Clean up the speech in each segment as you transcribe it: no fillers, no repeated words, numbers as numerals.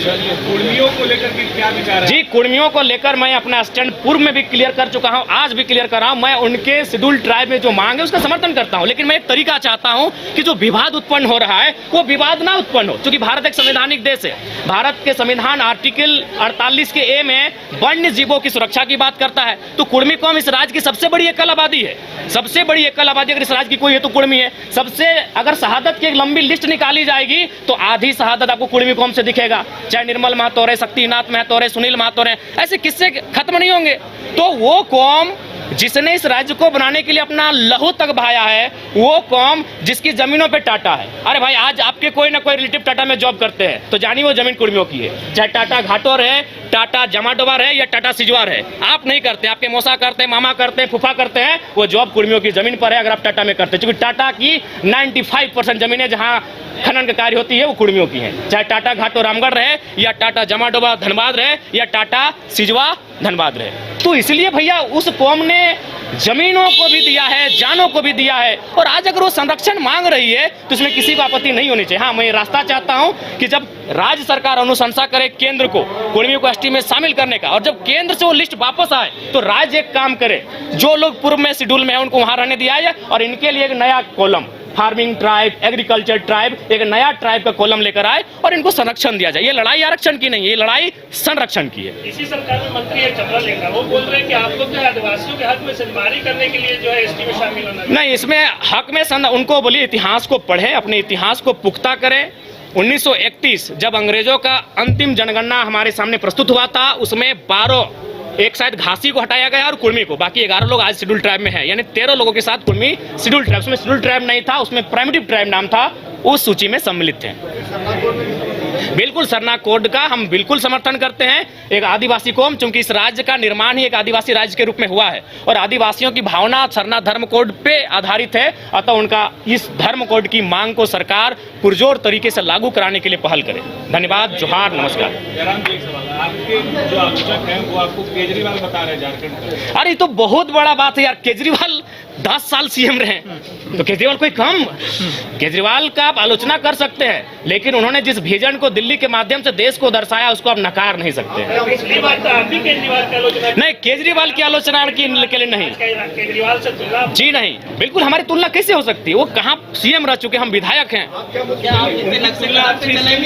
कुर्मियों को लेकर के क्या विचार है? जी, कुर्मियों को लेकर मैं अपना स्टैंड पूर्व में भी क्लियर कर चुका हूं, आज भी क्लियर कर रहा हूं। मैं उनके शेड्यूल ट्राइब में जो मांग है उसका समर्थन करता हूं, लेकिन मैं एक तरीका चाहता हूं कि जो विवाद उत्पन्न हो रहा है वो विवाद ना उत्पन्न हो, क्योंकि भारत एक संवैधानिक देश है। भारत के संविधान आर्टिकल 48 के ए में वन्य जीवों की सुरक्षा की बात करता है। तो कुर्मी कौम इस राज्य की सबसे बड़ी एकल आबादी है, सबसे बड़ी एकल आबादी अगर इस राज्य की कोई है तो कुर्मी है। सबसे अगर शहादत की एक लंबी लिस्ट निकाली जाएगी तो आधी शहादत आपको कुर्मी कौम से दिखेगा, चाहे निर्मल महतो रहे, शक्तिनाथ महतो रहे, सुनील महतो रहे, ऐसे किस्से खत्म नहीं होंगे। तो वो कौम जिसने इस राज्य को बनाने के लिए अपना लहू तक बहाया है, वो कौम जिसकी जमीनों पे टाटा है। अरे भाई, आज आपके कोई ना कोई रिलेटिव टाटा में जॉब करते हैं तो जानिए वो जमीन कुर्मियों की है, चाहे टाटा घाटोर है, टाटा जमाडोबार है या टाटा सिजवार है। आप नहीं करते, आपके मौसा करते हैं, मामा करते हैं, फूफा करते हैं, वो जॉब कुर्मियों की जमीन पर है अगर आप टाटा में करते हैं। क्योंकि टाटा की 95% जमीनें जहां खनन का कार्य होती है वो कुर्मियों की है, चाहे टाटा घाटो रामगढ़ रहे या टाटा जमाडोबा धनबाद रहे या टाटा सिजवा धनबाद रहे। तो इसलिए भैया उस कौम ने जमीनों को भी दिया है, जानों को भी दिया है, और आज अगर वो संरक्षण मांग रही है तो इसमें किसी को आपत्ति नहीं होनी चाहिए। हाँ, मैं ये रास्ता चाहता हूं कि जब राज्य सरकार अनुशंसा करे केंद्र को कुर्मियों को एसटी में शामिल करने का, और जब केंद्र से वो लिस्ट वापस आए तो राज्य एक काम करे, जो लोग पूर्व में शेड्यूल में है उनको वहां रहने दिया जाए और इनके लिए एक नया column, farming tribe, agriculture tribe, एक नया ट्राइब का कॉलम लेकर आए और इनको संरक्षण दिया जाए। ये लड़ाई आरक्षण की नहीं है, ये लड़ाई संरक्षण की है। इसी सरकार में मंत्री है चमरा लेखा, वो बोल रहे हैं कि आप लोग जो है आदिवासियों के हक में संगवारी करने के लिए जो है एसटी में शामिल होना नहीं, इसमें हक में उनको बोलिए इतिहास को पढ़े, अपने इतिहास को पुख्ता करें। 1931 जब अंग्रेजों का अंतिम जनगणना हमारे सामने प्रस्तुत हुआ था, उसमें 12, एक शायद घासी को हटाया गया और कुर्मी को, बाकी 11 लोग आज शेड्यूल ट्राइब में हैं, यानी 13 लोगों के साथ कुर्मी शेड्यूल ट्राइब, उसमें शेड्यूल ट्राइब नहीं था, उसमें प्राइमिटिव ट्राइब नाम था, उस सूची में सम्मिलित थे। बिल्कुल, सरना कोड का हम बिल्कुल समर्थन करते हैं। एक आदिवासी कौम, चूंकि इस राज्य का निर्माण ही एक आदिवासी राज्य के रूप में हुआ है और आदिवासियों की भावना सरना धर्म कोड पे आधारित है, अतः उनका इस धर्म कोड की मांग को सरकार पुरजोर तरीके से लागू कराने के लिए पहल करे। धन्यवाद, जोहार, नमस्कार। जयराम जी, एक सवाल, आपके जो आलोचक हैं वो आपको केजरीवाल बता रहे हैं झारखंड। अरे तो बहुत बड़ा बात है यार, केजरीवाल 10 साल सीएम रहे, तो केजरीवाल कोई कम? केजरीवाल का आप आलोचना कर सकते हैं, लेकिन उन्होंने जिस विजन को दिल्ली के माध्यम से देश को दर्शाया उसको आप नकार नहीं सकते। पिछली बार तो आप भी केजरीवाल की आलोचना नहीं, केजरीवाल की आलोचना के लिए नहीं, केजरीवाल से तुलना जी नहीं, बिल्कुल हमारी तुलना कैसे हो सकती है? वो कहाँ सीएम रह चुके, हम विधायक हैं।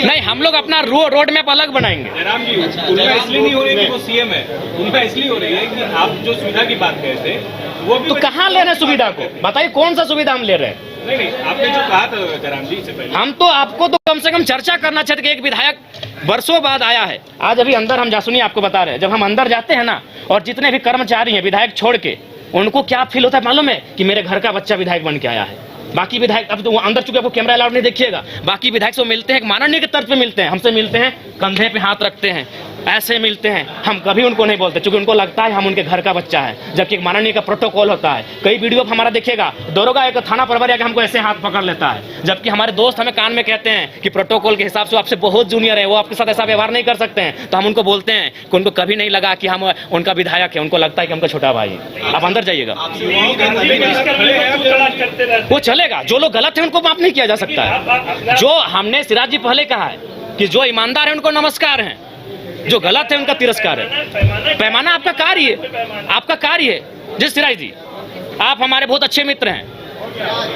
नहीं, हम लोग अपना रोड मैप अलग बनाएंगे। जयराम जी, तुलना इसलिए नहीं हो रही है कि वो सीएम है, तुलना इसलिए हो रही है कि आप जो सुविधा की बात कहे थे वो भी तो कहाँ ले रहे हैं सुविधा को? बताइए कौन सा सुविधा हम ले रहे हैं? नहीं, आपने जो कहा था जयराम जी इससे पहले, हम तो आपको तो कम से कम चर्चा करना चाहते कि एक विधायक वर्षों बाद आया है। आज अभी अंदर हम सुनिए आपको बता रहे हैं, जब हम अंदर जाते हैं ना, और जितने भी कर्मचारी हैं विधायक छोड़ के, उनको क्या फील होता है मालूम है? कि मेरे घर का बच्चा विधायक बन के आया है। बाकी विधायक, अब तो वो अंदर चुके, आपको कैमरा अलाउड नहीं देखिएगा, बाकी विधायक से मिलते हैं माननीय के तर्ज पे मिलते हैं, हमसे मिलते हैं, कंधे पे हाथ रखते हैं, ऐसे मिलते हैं, हम कभी उनको नहीं बोलते क्योंकि उनको लगता है हम उनके घर का बच्चा है, जबकि एक माननीय का प्रोटोकॉल होता है। कई वीडियो हमारा देखिएगा, दरोगा एक थाना प्रभारी आके हमको ऐसे हाथ पकड़ लेता है, जबकि हमारे दोस्त हमें कान में कहते हैं कि प्रोटोकॉल के हिसाब से आपसे बहुत जूनियर है, वो आपके साथ ऐसा व्यवहार नहीं कर सकते हैं। तो हम उनको बोलते हैं कि उनको कभी नहीं लगा कि हम उनका विधायक है, उनको लगता है कि हमका छोटा भाई है। आप अंदर जाइएगा, वो चलेगा। जो लोग गलत है उनको माफ नहीं किया जा सकता है। जो हमने सिराज जी पहले कहा है कि जो ईमानदार है उनको नमस्कार है, जो गलत है उनका तिरस्कार है। पैमाना आपका कार्य है, आपका कार्य है। जिस सिराज जी, आप हमारे बहुत अच्छे मित्र हैं,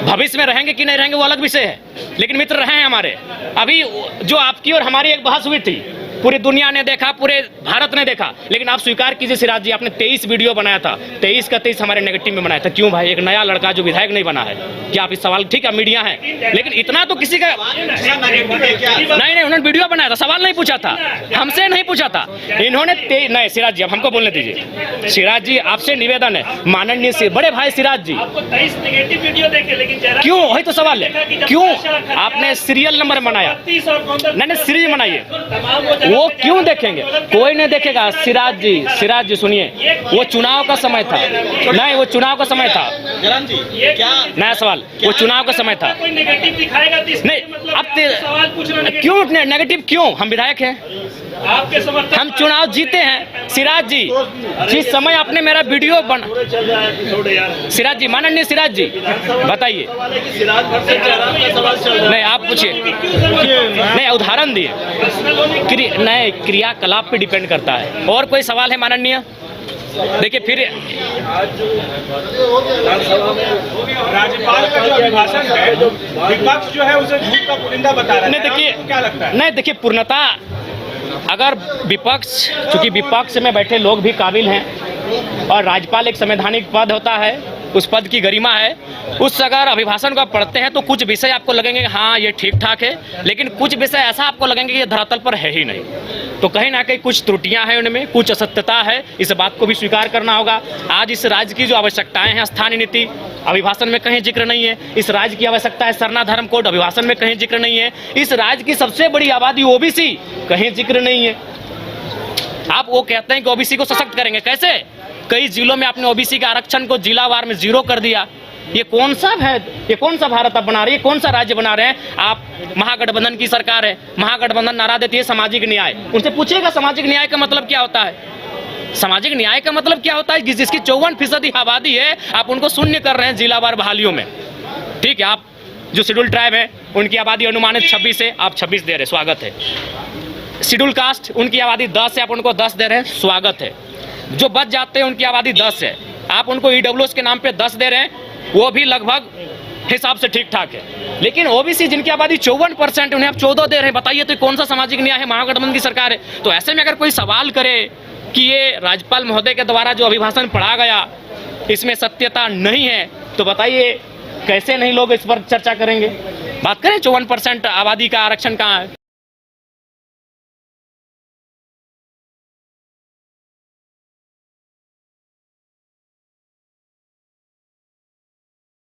भविष्य में रहेंगे कि नहीं रहेंगे वो अलग विषय है, लेकिन मित्र रहे हैं हमारे। अभी जो आपकी और हमारी एक बहस हुई थी, पूरी दुनिया ने देखा, पूरे भारत ने देखा, लेकिन आप स्वीकार कीजिए सिराज जी, आपने 23 वीडियो बनाया था, 23 का 23 हमारे नेगेटिव में बनाया था। क्यों भाई? एक नया लड़का जो विधायक नहीं बना है, क्या आप इस सवाल, ठीक है मीडिया है, लेकिन इतना तो किसी का नहीं, उन्होंने वीडियो बनाया था, सवाल नहीं पूछा था, हमसे नहीं पूछा था इन्होंने। नहीं सिराज जी, अब हमको बोलने दीजिए। सिराज जी, आपसे निवेदन है, माननीय से बड़े भाई सिराज जी, क्यों? वही तो सवाल है, क्यों आपने सीरियल नंबर बनाया? नहीं, सीरीज बनाइए, वो क्यों देखेंगे? कोई नहीं देखेगा। सिराज जी सुनिए, वो चुनाव का समय था, नहीं वो चुनाव का समय था। क्या नया सवाल? वो चुनाव का समय था, नहीं अब क्यों नेगेटिव क्यों? हम विधायक हैं, आपके समर्थन हम चुनाव जीते हैं। सिराज जी, जिस समय आपने मेरा वीडियो बना, सिराज जी, माननीय सिराज जी बताइए, नहीं आप पूछिए, नहीं उदाहरण दिए, नहीं क्रियाकलाप पे डिपेंड करता है। और कोई सवाल है माननीय? देखिए फिर राज्यपाल का जो अभिभाषण है, विपक्ष जो है उसे झूठ का पुलिंदा बता रहा है। नहीं देखिए, आपको क्या लगता है? नहीं देखिए, पूर्णता अगर विपक्ष, चूंकि विपक्ष में बैठे लोग भी काबिल हैं और राज्यपाल एक संवैधानिक पद होता है, उस पद की गरिमा है, उस अगर अभिभाषण को आप पढ़ते हैं तो कुछ विषय आपको लगेंगे कि हाँ ये ठीक ठाक है, लेकिन कुछ विषय ऐसा आपको लगेंगे कि ये धरातल पर है ही नहीं। तो कहीं ना कहीं कुछ त्रुटियां हैं उनमें, कुछ असत्यता है, इस बात को भी स्वीकार करना होगा। आज इस राज्य की जो आवश्यकताएं हैं, स्थानीय नीति अभिभाषण में कहीं जिक्र नहीं है। इस राज्य की आवश्यकता है सरना धर्म कोड, अभिभाषण में कहीं जिक्र नहीं है। इस राज्य की सबसे बड़ी आबादी ओबीसी, कहीं जिक्र नहीं है। आप वो कहते हैं कि ओबीसी को सशक्त करेंगे, कैसे? कई जिलों में आपने ओबीसी के आरक्षण को जिलावार में 0 कर दिया। ये कौन सा है, ये कौन सा भारत आप बना रहे हैं, कौन सा राज्य बना रहे हैं आप? महागठबंधन की सरकार है, महागठबंधन नारा देती है सामाजिक न्याय। उनसे पूछिएगा सामाजिक न्याय का मतलब क्या होता है? सामाजिक न्याय का मतलब क्या होता है? जिसकी 54% आबादी है, आप उनको शून्य कर रहे हैं जिलावार बहालियों में। ठीक है, आप जो शेड्यूल ट्राइब है उनकी आबादी अनुमानित 26 है, आप 26 दे रहे, स्वागत है। शेड्यूल कास्ट उनकी आबादी 10 है, आप उनको 10 दे रहे हैं, स्वागत है। जो बच जाते हैं उनकी आबादी 10 है, आप उनको ईडब्ल्यूएस के नाम पे 10 दे रहे हैं, वो भी लगभग हिसाब से ठीक ठाक है। लेकिन ओबीसी जिनकी आबादी 54% है, उन्हें आप 14 दे रहे हैं। बताइए तो कौन सा सामाजिक न्याय है? महागठबंधन की सरकार है। तो ऐसे में अगर कोई सवाल करे कि ये राज्यपाल महोदय के द्वारा जो अभिभाषण पढ़ा गया इसमें सत्यता नहीं है, तो बताइए कैसे नहीं लोग इस पर चर्चा करेंगे? बात करें 54% आबादी का आरक्षण कहाँ है?